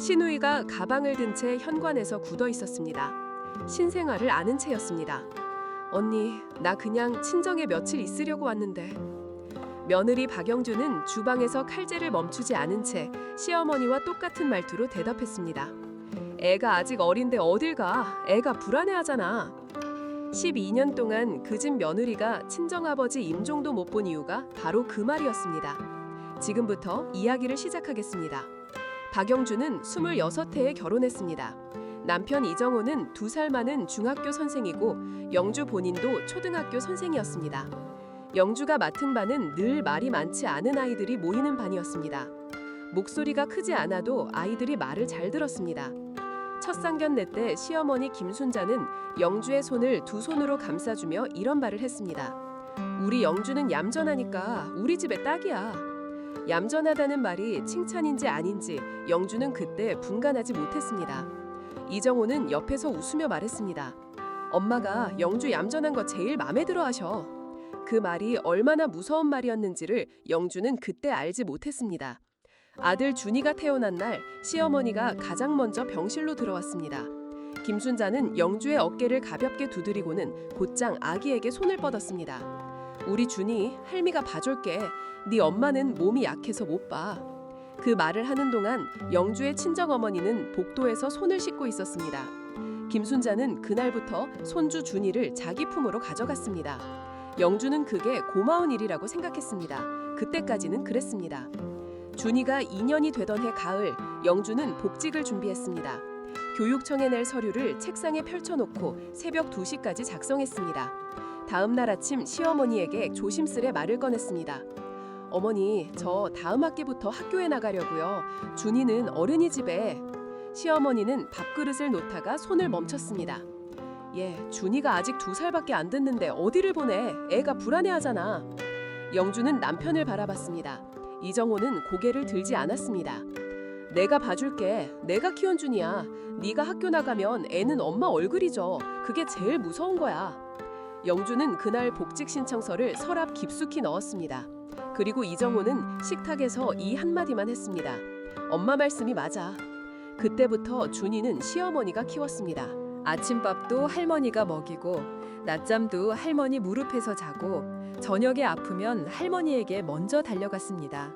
신우이가 가방을 든 채 현관에서 굳어 있었습니다. 신생아를 아는 채였습니다. 언니, 나 그냥 친정에 며칠 있으려고 왔는데. 며느리 박영주는 주방에서 칼질을 멈추지 않은 채 시어머니와 똑같은 말투로 대답했습니다. 애가 아직 어린데 어딜 가? 애가 불안해하잖아. 12년 동안 그 집 며느리가 친정아버지 임종도 못 본 이유가 바로 그 말이었습니다. 지금부터 이야기를 시작하겠습니다. 박영주는 26해에 결혼했습니다. 남편 이정호는 2살 많은 중학교 선생이고 영주 본인도 초등학교 선생이었습니다. 영주가 맡은 반은 늘 말이 많지 않은 아이들이 모이는 반이었습니다. 목소리가 크지 않아도 아이들이 말을 잘 들었습니다. 첫 상견례 때 시어머니 김순자는 영주의 손을 두 손으로 감싸주며 이런 말을 했습니다. 우리 영주는 얌전하니까 우리 집의 딱이야. 얌전하다는 말이 칭찬인지 아닌지 영주는 그때 분간하지 못했습니다. 이정호는 옆에서 웃으며 말했습니다. 엄마가 영주 얌전한 거 제일 마음에 들어 하셔. 그 말이 얼마나 무서운 말이었는지를 영주는 그때 알지 못했습니다. 아들 준이가 태어난 날 시어머니가 가장 먼저 병실로 들어왔습니다. 김순자는 영주의 어깨를 가볍게 두드리고는 곧장 아기에게 손을 뻗었습니다. 우리 준이 할미가 봐줄게. 네 엄마는 몸이 약해서 못 봐. 그 말을 하는 동안 영주의 친정어머니는 복도에서 손을 씻고 있었습니다. 김순자는 그날부터 손주 준이를 자기 품으로 가져갔습니다. 영주는 그게 고마운 일이라고 생각했습니다. 그때까지는 그랬습니다. 준이가 2년이 되던 해 가을, 영주는 복직을 준비했습니다. 교육청에 낼 서류를 책상에 펼쳐놓고 새벽 2시까지 작성했습니다. 다음 날 아침 시어머니에게 조심스레 말을 꺼냈습니다. 어머니, 저 다음 학기부터 학교에 나가려고요. 준이는 어른이 집에. 시어머니는 밥그릇을 놓다가 손을 멈췄습니다. 준이가 아직 2살밖에 안 됐는데 어디를 보내? 애가 불안해하잖아. 영주는 남편을 바라봤습니다. 이정호는 고개를 들지 않았습니다. 내가 봐줄게. 내가 키운 준이야. 네가 학교 나가면 애는 엄마 얼굴이죠. 그게 제일 무서운 거야. 영주는 그날 복직 신청서를 서랍 깊숙이 넣었습니다. 그리고 이정호는 식탁에서 이 한마디만 했습니다. 엄마 말씀이 맞아. 그때부터 준이는 시어머니가 키웠습니다. 아침밥도 할머니가 먹이고 낮잠도 할머니 무릎에서 자고 저녁에 아프면 할머니에게 먼저 달려갔습니다.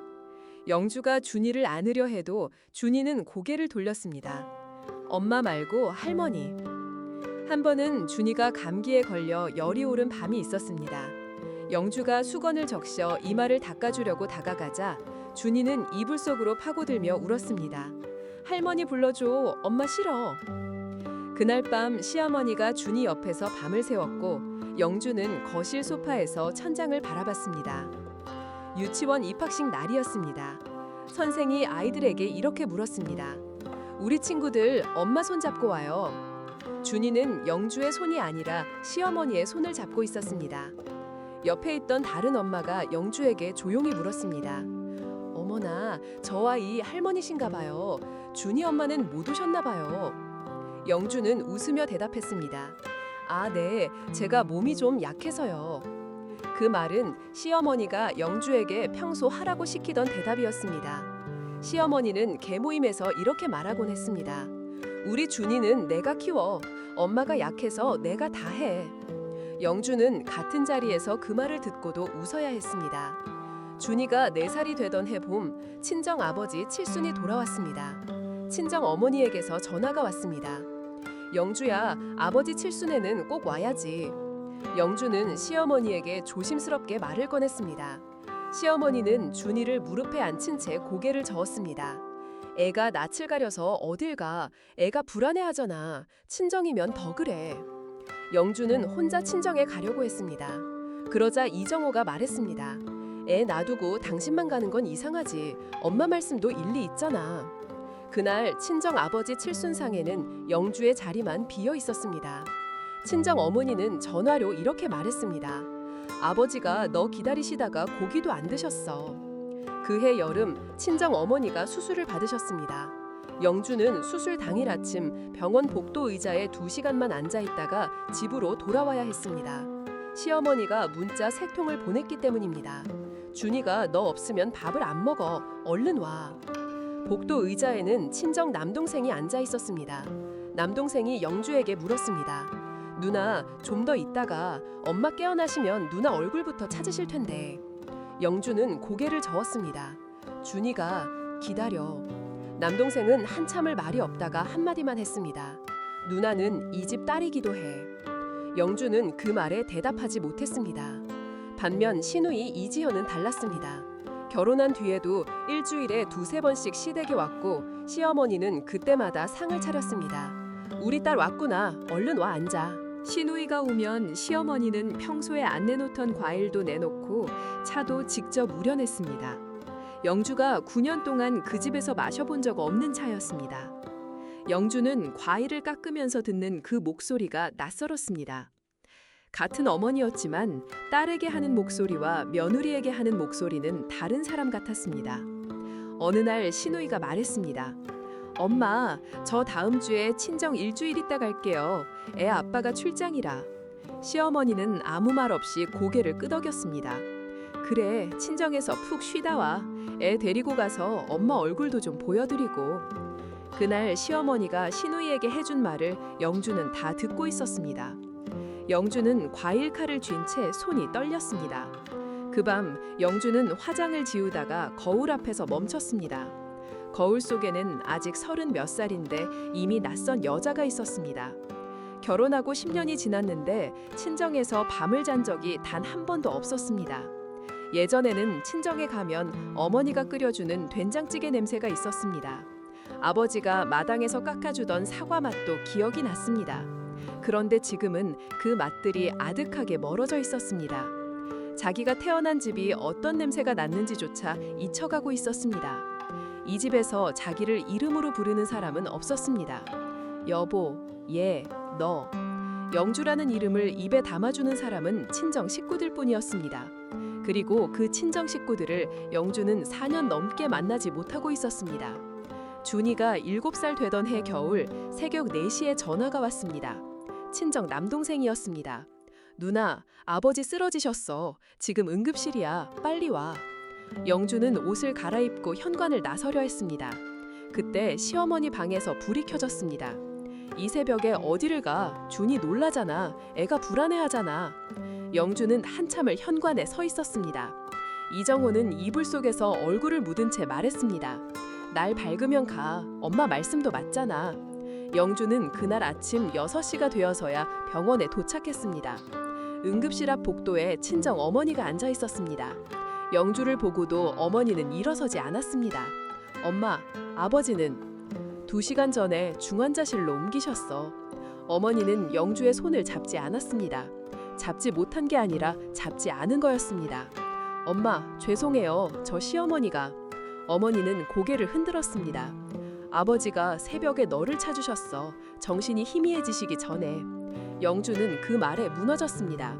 영주가 준이를 안으려 해도 준이는 고개를 돌렸습니다. 엄마 말고 할머니. 한 번은 준이가 감기에 걸려 열이 오른 밤이 있었습니다. 영주가 수건을 적셔 이마를 닦아주려고 다가가자 준이는 이불 속으로 파고들며 울었습니다. 할머니 불러줘. 엄마 싫어. 그날 밤 시어머니가 준이 옆에서 밤을 새웠고 영주는 거실 소파에서 천장을 바라봤습니다. 유치원 입학식 날이었습니다. 선생이 아이들에게 이렇게 물었습니다. 우리 친구들 엄마 손 잡고 와요. 준이는 영주의 손이 아니라 시어머니의 손을 잡고 있었습니다. 옆에 있던 다른 엄마가 영주에게 조용히 물었습니다. 어머나, 저 아이 할머니신가 봐요. 준이 엄마는 못 오셨나 봐요. 영주는 웃으며 대답했습니다. 아, 네, 제가 몸이 좀 약해서요. 그 말은 시어머니가 영주에게 평소 하라고 시키던 대답이었습니다. 시어머니는 개모임에서 이렇게 말하곤 했습니다. 우리 준이는 내가 키워. 엄마가 약해서 내가 다 해. 영주는 같은 자리에서 그 말을 듣고도 웃어야 했습니다. 준이가 4살이 되던 해 봄, 친정 아버지 칠순이 돌아왔습니다. 친정 어머니에게서 전화가 왔습니다. 영주야, 아버지 칠순에는 꼭 와야지. 영주는 시어머니에게 조심스럽게 말을 꺼냈습니다. 시어머니는 준이를 무릎에 앉힌 채 고개를 저었습니다. 애가 낯을 가려서 어딜 가. 애가 불안해하잖아. 친정이면 더 그래. 영주는 혼자 친정에 가려고 했습니다. 그러자 이정호가 말했습니다. 애 놔두고 당신만 가는 건 이상하지. 엄마 말씀도 일리 있잖아. 그날 친정 아버지 칠순상에는 영주의 자리만 비어 있었습니다. 친정 어머니는 전화로 이렇게 말했습니다. 아버지가 너 기다리시다가 고기도 안 드셨어. 그해 여름 친정 어머니가 수술을 받으셨습니다. 영주는 수술 당일 아침 병원 복도 의자에 2시간만 앉아 있다가 집으로 돌아와야 했습니다. 시어머니가 문자 3통을 보냈기 때문입니다. 준이가 너 없으면 밥을 안 먹어. 얼른 와. 복도 의자에는 친정 남동생이 앉아 있었습니다. 남동생이 영주에게 물었습니다. 누나, 좀 더 있다가 엄마 깨어나시면 누나 얼굴부터 찾으실 텐데. 영주는 고개를 저었습니다. 준이가 기다려. 남동생은 한참을 말이 없다가 한마디만 했습니다. 누나는 이 집 딸이기도 해. 영주는 그 말에 대답하지 못했습니다. 반면 시누이 이지현은 달랐습니다. 결혼한 뒤에도 일주일에 두세 번씩 시댁에 왔고 시어머니는 그때마다 상을 차렸습니다. 우리 딸 왔구나. 얼른 와 앉아. 시누이가 오면 시어머니는 평소에 안 내놓던 과일도 내놓고 차도 직접 우려냈습니다. 영주가 9년 동안 그 집에서 마셔본 적 없는 차였습니다. 영주는 과일을 깎으면서 듣는 그 목소리가 낯설었습니다. 같은 어머니였지만 딸에게 하는 목소리와 며느리에게 하는 목소리는 다른 사람 같았습니다. 어느 날 시누이가 말했습니다. 엄마, 저 다음 주에 친정 일주일 있다 갈게요. 애 아빠가 출장이라. 시어머니는 아무 말 없이 고개를 끄덕였습니다. 그래, 친정에서 푹 쉬다 와. 애 데리고 가서 엄마 얼굴도 좀 보여드리고. 그날 시어머니가 시누이에게 해준 말을 영주는 다 듣고 있었습니다. 영주는 과일 칼을 쥔 채 손이 떨렸습니다. 그 밤 영주는 화장을 지우다가 거울 앞에서 멈췄습니다. 거울 속에는 아직 30몇 살인데 이미 낯선 여자가 있었습니다. 결혼하고 10년이 지났는데 친정에서 밤을 잔 적이 단 한 번도 없었습니다. 예전에는 친정에 가면 어머니가 끓여주는 된장찌개 냄새가 있었습니다. 아버지가 마당에서 깎아주던 사과 맛도 기억이 났습니다. 그런데 지금은 그 맛들이 아득하게 멀어져 있었습니다. 자기가 태어난 집이 어떤 냄새가 났는지조차 잊혀가고 있었습니다. 이 집에서 자기를 이름으로 부르는 사람은 없었습니다. 여보, 얘, 너. 영주라는 이름을 입에 담아주는 사람은 친정 식구들 뿐이었습니다. 그리고 그 친정 식구들을 영주는 4년 넘게 만나지 못하고 있었습니다. 준이가 7살 되던 해 겨울 새벽 4시에 전화가 왔습니다. 친정 남동생이었습니다. 누나, 아버지 쓰러지셨어. 지금 응급실이야. 빨리 와. 영주는 옷을 갈아입고 현관을 나서려 했습니다. 그때 시어머니 방에서 불이 켜졌습니다. 이 새벽에 어디를 가? 준이 놀라잖아. 애가 불안해하잖아. 영주는 한참을 현관에 서 있었습니다. 이정호는 이불 속에서 얼굴을 묻은 채 말했습니다. 날 밝으면 가. 엄마 말씀도 맞잖아. 영주는 그날 아침 6시가 되어서야 병원에 도착했습니다. 응급실 앞 복도에 친정 어머니가 앉아 있었습니다. 영주를 보고도 어머니는 일어서지 않았습니다. 엄마, 아버지는 2시간 전에 중환자실로 옮기셨어. 어머니는 영주의 손을 잡지 않았습니다. 잡지 못한 게 아니라 잡지 않은 거였습니다. 엄마, 죄송해요. 저 시어머니가. 어머니는 고개를 흔들었습니다. 아버지가 새벽에 너를 찾으셨어. 정신이 희미해지시기 전에. 영주는 그 말에 무너졌습니다.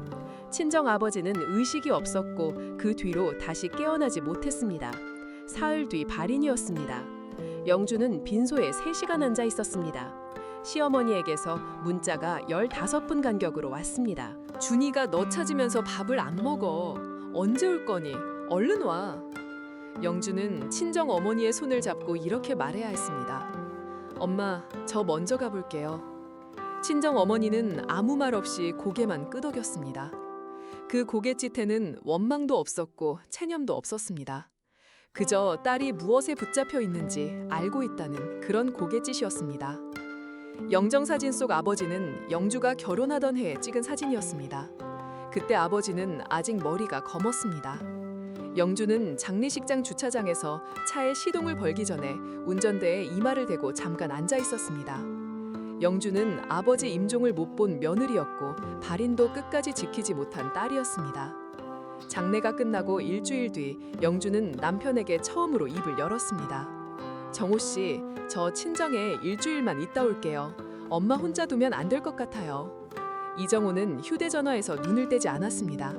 친정 아버지는 의식이 없었고 그 뒤로 다시 깨어나지 못했습니다. 사흘 뒤 발인이었습니다. 영주는 빈소에 3시간 앉아 있었습니다. 시어머니에게서 문자가 15분 간격으로 왔습니다. 준이가 너 찾으면서 밥을 안 먹어. 언제 올 거니? 얼른 와. 영주는 친정 어머니의 손을 잡고 이렇게 말해야 했습니다. 엄마, 저 먼저 가볼게요. 친정 어머니는 아무 말 없이 고개만 끄덕였습니다. 그 고갯짓에는 원망도 없었고 체념도 없었습니다. 그저 딸이 무엇에 붙잡혀 있는지 알고 있다는 그런 고갯짓이었습니다. 영정사진 속 아버지는 영주가 결혼하던 해에 찍은 사진이었습니다. 그때 아버지는 아직 머리가 검었습니다. 영주는 장례식장 주차장에서 차에 시동을 걸기 전에 운전대에 이마를 대고 잠깐 앉아 있었습니다. 영주는 아버지 임종을 못 본 며느리였고 발인도 끝까지 지키지 못한 딸이었습니다. 장례가 끝나고 일주일 뒤 영주는 남편에게 처음으로 입을 열었습니다. 정호 씨, 저 친정에 일주일만 있다 올게요. 엄마 혼자 두면 안 될 것 같아요. 이정호는 휴대전화에서 눈을 떼지 않았습니다.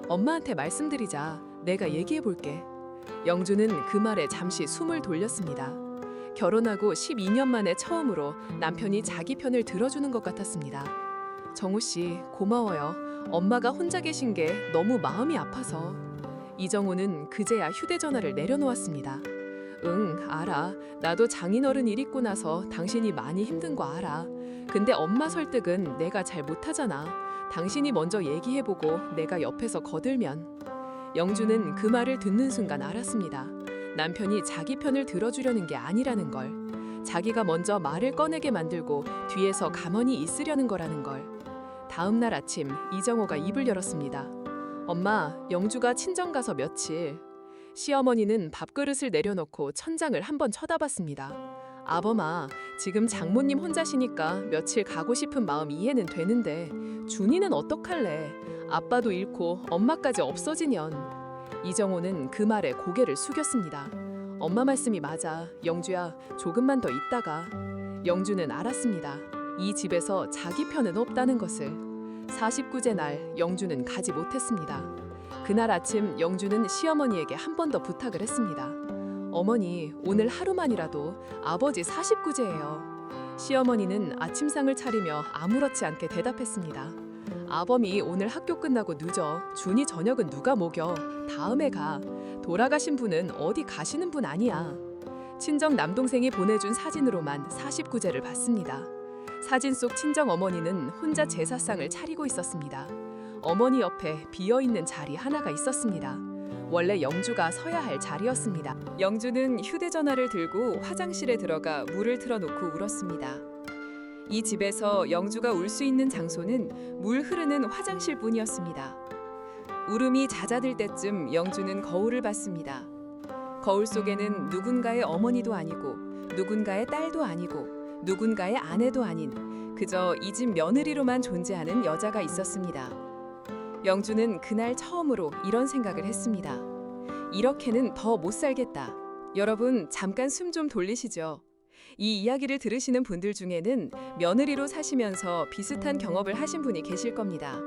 엄마한테 말씀드리자. 내가 얘기해 볼게. 영주는 그 말에 잠시 숨을 돌렸습니다. 결혼하고 12년 만에 처음으로 남편이 자기 편을 들어주는 것 같았습니다. 정호 씨, 고마워요. 엄마가 혼자 계신 게 너무 마음이 아파서. 이정호는 그제야 휴대전화를 내려놓았습니다. 응, 알아. 나도 장인어른 일 있고 나서 당신이 많이 힘든 거 알아. 근데 엄마 설득은 내가 잘 못하잖아. 당신이 먼저 얘기해보고 내가 옆에서 거들면. 영주는 그 말을 듣는 순간 알았습니다. 남편이 자기 편을 들어주려는 게 아니라는 걸. 자기가 먼저 말을 꺼내게 만들고 뒤에서 가만히 있으려는 거라는 걸. 다음 날 아침 이정호가 입을 열었습니다. 엄마, 영주가 친정 가서 며칠. 시어머니는 밥그릇을 내려놓고 천장을 한번 쳐다봤습니다. 아범아, 지금 장모님 혼자시니까 며칠 가고 싶은 마음 이해는 되는데 준이는 어떡할래? 아빠도 잃고 엄마까지 없어지면. 이정호는 그 말에 고개를 숙였습니다. 엄마 말씀이 맞아. 영주야, 조금만 더 있다가. 영주는 알았습니다. 이 집에서 자기 편은 없다는 것을. 49제 날 영주는 가지 못했습니다. 그날 아침 영주는 시어머니에게 한 번 더 부탁을 했습니다. 어머니, 오늘 하루만이라도 아버지 49제예요. 시어머니는 아침상을 차리며 아무렇지 않게 대답했습니다. 아범이 오늘 학교 끝나고 늦어. 준이 저녁은 누가 먹여. 다음에 가. 돌아가신 분은 어디 가시는 분 아니야. 친정 남동생이 보내준 사진으로만 49제를 봤습니다. 사진 속 친정 어머니는 혼자 제사상을 차리고 있었습니다. 어머니 옆에 비어있는 자리 하나가 있었습니다. 원래 영주가 서야 할 자리였습니다. 영주는 휴대전화를 들고 화장실에 들어가 물을 틀어놓고 울었습니다. 이 집에서 영주가 울 수 있는 장소는 물 흐르는 화장실뿐이었습니다. 울음이 잦아들 때쯤 영주는 거울을 봤습니다. 거울 속에는 누군가의 어머니도 아니고 누군가의 딸도 아니고 누군가의 아내도 아닌 그저 이 집 며느리로만 존재하는 여자가 있었습니다. 영주는 그날 처음으로 이런 생각을 했습니다. 이렇게는 더 못 살겠다. 여러분, 잠깐 숨 좀 돌리시죠. 이 이야기를 들으시는 분들 중에는 며느리로 사시면서 비슷한 경험을 하신 분이 계실 겁니다.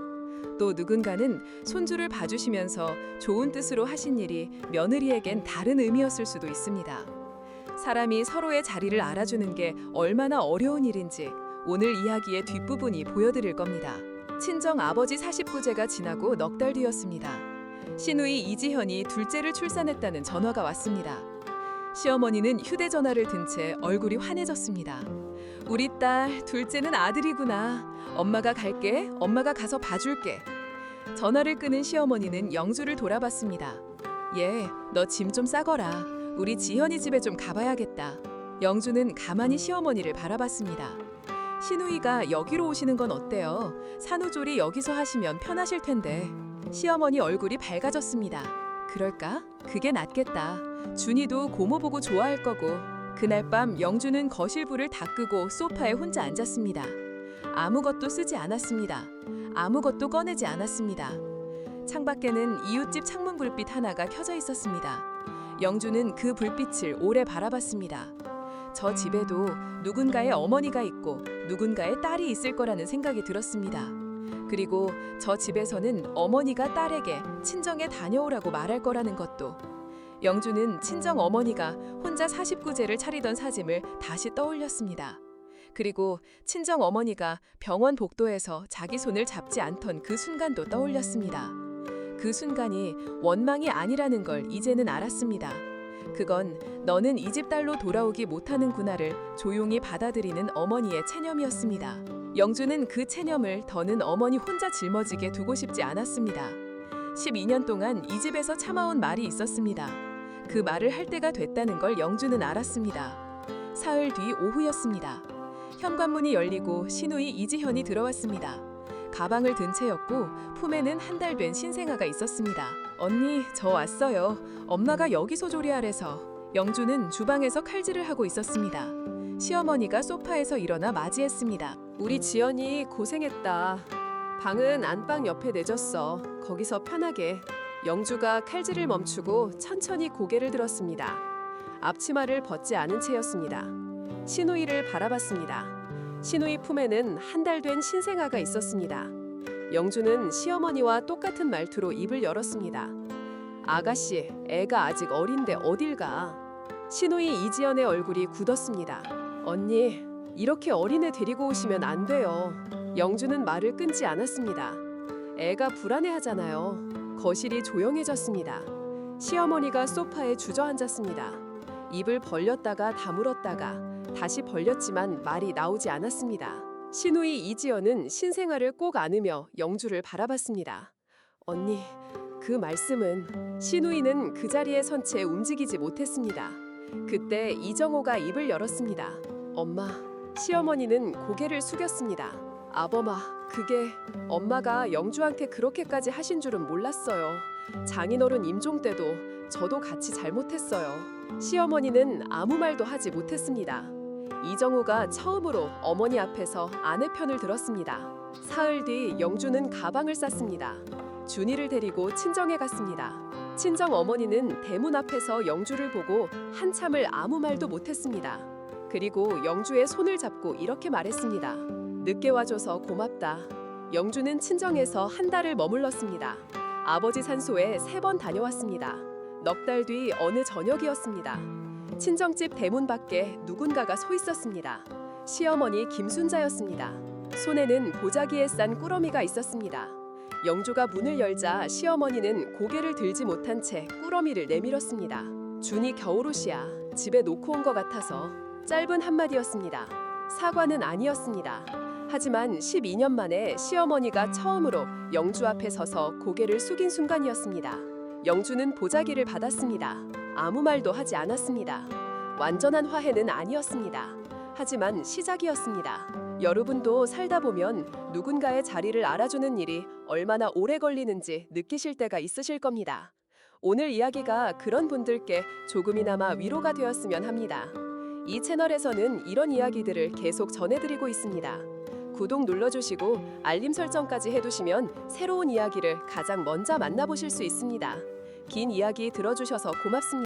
또 누군가는 손주를 봐주시면서 좋은 뜻으로 하신 일이 며느리에겐 다른 의미였을 수도 있습니다. 사람이 서로의 자리를 알아주는 게 얼마나 어려운 일인지 오늘 이야기의 뒷부분이 보여드릴 겁니다. 친정 아버지 49제가 지나고 넉 달 뒤였습니다. 시누이 이지현이 둘째를 출산했다는 전화가 왔습니다. 시어머니는 휴대전화를 든 채 얼굴이 환해졌습니다. 우리 딸 둘째는 아들이구나. 엄마가 갈게. 엄마가 가서 봐줄게. 전화를 끊은 시어머니는 영주를 돌아봤습니다. 얘, 너 짐 좀 싸거라. 우리 지현이 집에 좀 가봐야겠다. 영주는 가만히 시어머니를 바라봤습니다. 시누이가 여기로 오시는 건 어때요? 산후조리 여기서 하시면 편하실 텐데. 시어머니 얼굴이 밝아졌습니다. 그럴까? 그게 낫겠다. 준이도 고모 보고 좋아할 거고. 그날 밤 영주는 거실불을 다 끄고 소파에 혼자 앉았습니다. 아무것도 쓰지 않았습니다. 아무것도 꺼내지 않았습니다. 창밖에는 이웃집 창문 불빛 하나가 켜져 있었습니다. 영주는 그 불빛을 오래 바라봤습니다. 저 집에도 누군가의 어머니가 있고 누군가의 딸이 있을 거라는 생각이 들었습니다. 그리고 저 집에서는 어머니가 딸에게 친정에 다녀오라고 말할 거라는 것도. 영주는 친정 어머니가 혼자 49제를 차리던 사짐을 다시 떠올렸습니다. 그리고 친정 어머니가 병원 복도에서 자기 손을 잡지 않던 그 순간도 떠올렸습니다. 그 순간이 원망이 아니라는 걸 이제는 알았습니다. 그건 너는 이 집 딸로 돌아오기 못하는구나를 조용히 받아들이는 어머니의 체념이었습니다. 영주는 그 체념을 더는 어머니 혼자 짊어지게 두고 싶지 않았습니다. 12년 동안 이 집에서 참아온 말이 있었습니다. 그 말을 할 때가 됐다는 걸 영주는 알았습니다. 사흘 뒤 오후였습니다. 현관문이 열리고 시누이 이지현이 들어왔습니다. 가방을 든 채였고 품에는 한 달 된 신생아가 있었습니다. 언니, 저 왔어요. 엄마가 여기서 조리하래서. 영주는 주방에서 칼질을 하고 있었습니다. 시어머니가 소파에서 일어나 맞이했습니다. 우리 지연이 고생했다. 방은 안방 옆에 내줬어. 거기서 편하게. 영주가 칼질을 멈추고 천천히 고개를 들었습니다. 앞치마를 벗지 않은 채였습니다. 시누이를 바라봤습니다. 시누이 품에는 한 달 된 신생아가 있었습니다. 영주는 시어머니와 똑같은 말투로 입을 열었습니다. 아가씨, 애가 아직 어린데 어딜 가? 시누이 이지연의 얼굴이 굳었습니다. 언니, 이렇게 어린애 데리고 오시면 안 돼요. 영주는 말을 끊지 않았습니다. 애가 불안해하잖아요. 거실이 조용해졌습니다. 시어머니가 소파에 주저앉았습니다. 입을 벌렸다가 다물었다가 다시 벌렸지만 말이 나오지 않았습니다. 신우이 이지연은 신생아를 꼭 안으며 영주를 바라봤습니다. 언니, 그 말씀은... 신우이는 그 자리에 선 채 움직이지 못했습니다. 그때 이정호가 입을 열었습니다. 엄마, 시어머니는 고개를 숙였습니다. 아범아, 그게... 엄마가 영주한테 그렇게까지 하신 줄은 몰랐어요. 장인어른 임종 때도 저도 같이 잘못했어요. 시어머니는 아무 말도 하지 못했습니다. 이정우가 처음으로 어머니 앞에서 아내 편을 들었습니다. 사흘 뒤 영주는 가방을 쌌습니다. 준이를 데리고 친정에 갔습니다. 친정 어머니는 대문 앞에서 영주를 보고 한참을 아무 말도 못했습니다. 그리고 영주의 손을 잡고 이렇게 말했습니다. 늦게 와줘서 고맙다. 영주는 친정에서 한 달을 머물렀습니다. 아버지 산소에 3번 다녀왔습니다. 넉 달 뒤 어느 저녁이었습니다. 친정집 대문 밖에 누군가가 서 있었습니다. 시어머니 김순자였습니다. 손에는 보자기에 싼 꾸러미가 있었습니다. 영주가 문을 열자 시어머니는 고개를 들지 못한 채 꾸러미를 내밀었습니다. 준이 겨울옷이야. 집에 놓고 온 것 같아서. 짧은 한마디였습니다. 사과는 아니었습니다. 하지만 12년 만에 시어머니가 처음으로 영주 앞에 서서 고개를 숙인 순간이었습니다. 영주는 보자기를 받았습니다. 아무 말도 하지 않았습니다. 완전한 화해는 아니었습니다. 하지만 시작이었습니다. 여러분도 살다 보면 누군가의 자리를 알아주는 일이 얼마나 오래 걸리는지 느끼실 때가 있으실 겁니다. 오늘 이야기가 그런 분들께 조금이나마 위로가 되었으면 합니다. 이 채널에서는 이런 이야기들을 계속 전해드리고 있습니다. 구독 눌러주시고 알림 설정까지 해두시면 새로운 이야기를 가장 먼저 만나보실 수 있습니다. 긴 이야기 들어주셔서 고맙습니다.